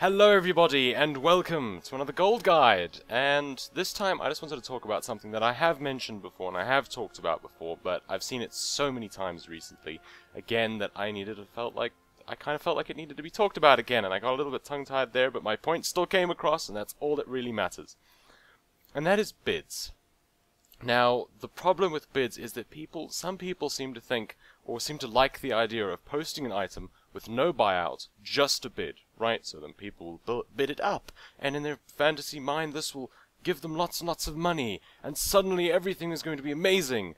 Hello everybody and welcome to another gold guide, and this time I just wanted to talk about something that I have mentioned before and I have talked about before, but I've seen it so many times recently again that I kind of felt like it needed to be talked about again, and I got a little bit tongue-tied there, but my point still came across, and that's all that really matters. And that is bids. Now, the problem with bids is that some people seem to think, or seem to like the idea of posting an item with no buyout, just a bid, right? So then people will bid it up, and in their fantasy mind this will give them lots and lots of money, and suddenly everything is going to be amazing.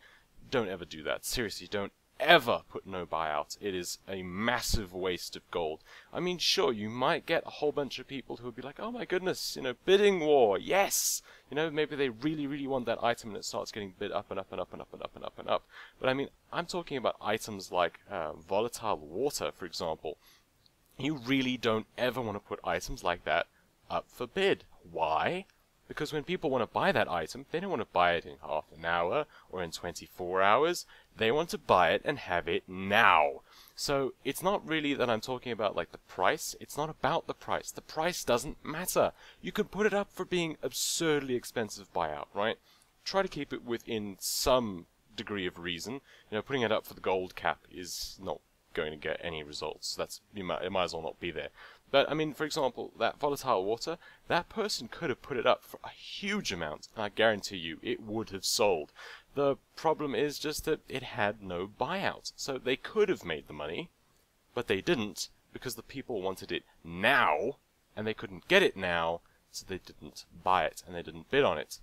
Don't ever do that. Seriously, don't ever put no buyout. It is a massive waste of gold. I mean, sure, you might get a whole bunch of people who would be like, oh my goodness, bidding war, yes! Maybe they really, really want that item and it starts getting bid up and up and up and up and up and up and up. But I mean, I'm talking about items like volatile water, for example. You really don't ever want to put items like that up for bid. Why? Because when people want to buy that item, they don't want to buy it in half an hour or in 24 hours. They want to buy it and have it now. So it's not really that I'm talking about like the price. It's not about the price. The price doesn't matter. You can put it up for being absurdly expensive buyout, right? Try to keep it within some degree of reason. Putting it up for the gold cap is not going to get any results. It might as well not be there. But I mean, for example, that volatile water, that person could have put it up for a huge amount, and I guarantee you it would have sold. The problem is just that it had no buyout. So they could have made the money, but they didn't, because the people wanted it now, and they couldn't get it now, so they didn't buy it, and they didn't bid on it.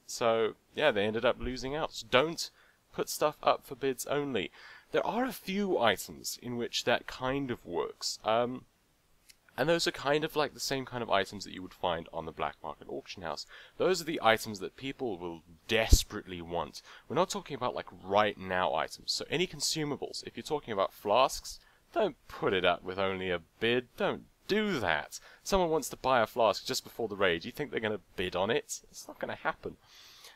So, yeah, they ended up losing out. So don't put stuff up for bids only. There are a few items in which that kind of works, and those are kind of like the same kind of items that you would find on the black market auction house. Those are the items that people will desperately want. We're not talking about like right now items. So any consumables, if you're talking about flasks, don't put it up with only a bid. Don't do that. Someone wants to buy a flask just before the raid. You think they're going to bid on it? It's not going to happen.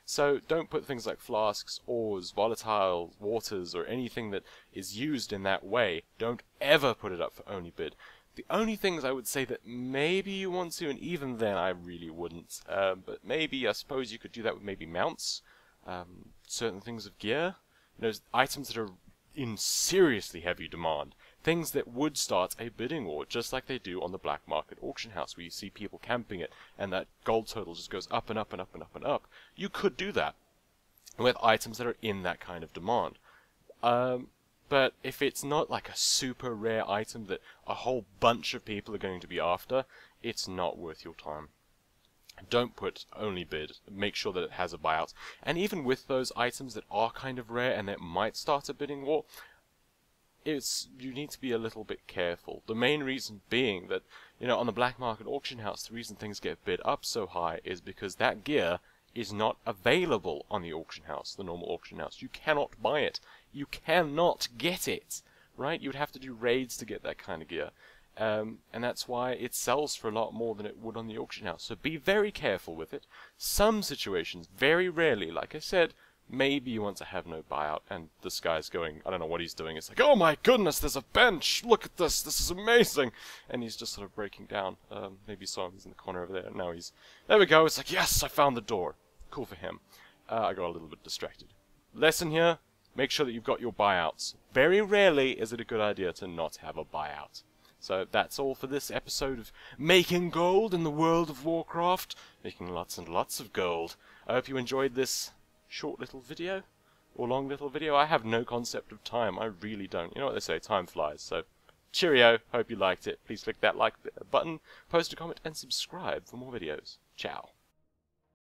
So don't put things like flasks, ores, volatile waters, or anything that is used in that way. Don't ever put it up for only bid. The only things I would say that maybe you want to, and even then I really wouldn't, but maybe, I suppose you could do that with maybe mounts, certain things of gear, items that are in seriously heavy demand, things that would start a bidding war, just like they do on the black market auction house, where you see people camping it, and that gold total just goes up and up and up and up and up. You could do that with items that are in that kind of demand. But if it's not like a super rare item that a whole bunch of people are going to be after, it's not worth your time. Don't put only bid. Make sure that it has a buyout. And even with those items that are kind of rare and that might start a bidding war, you need to be a little bit careful. The main reason being that, on the black market auction house, the reason things get bid up so high is because that gear is not available on the auction house, the normal auction house. You cannot buy it. You cannot get it, right? You would have to do raids to get that kind of gear. And that's why it sells for a lot more than it would on the auction house. So be very careful with it. Some situations, very rarely, like I said, maybe you want to have no buyout, and this guy's going, I don't know what he's doing. It's like, oh my goodness, there's a bench! Look at this! This is amazing! And he's just sort of breaking down. Maybe you saw him, he's in the corner over there. Now there we go, it's like, yes, I found the door. Cool for him. I got a little bit distracted. Lesson here, make sure that you've got your buyouts. Very rarely is it a good idea to not have a buyout. So that's all for this episode of Making Gold in the World of Warcraft. Making lots and lots of gold. I hope you enjoyed this short little video, or long little video. I have no concept of time, I really don't. You know what they say, time flies. So, cheerio, hope you liked it. Please click that like button, post a comment, and subscribe for more videos. Ciao.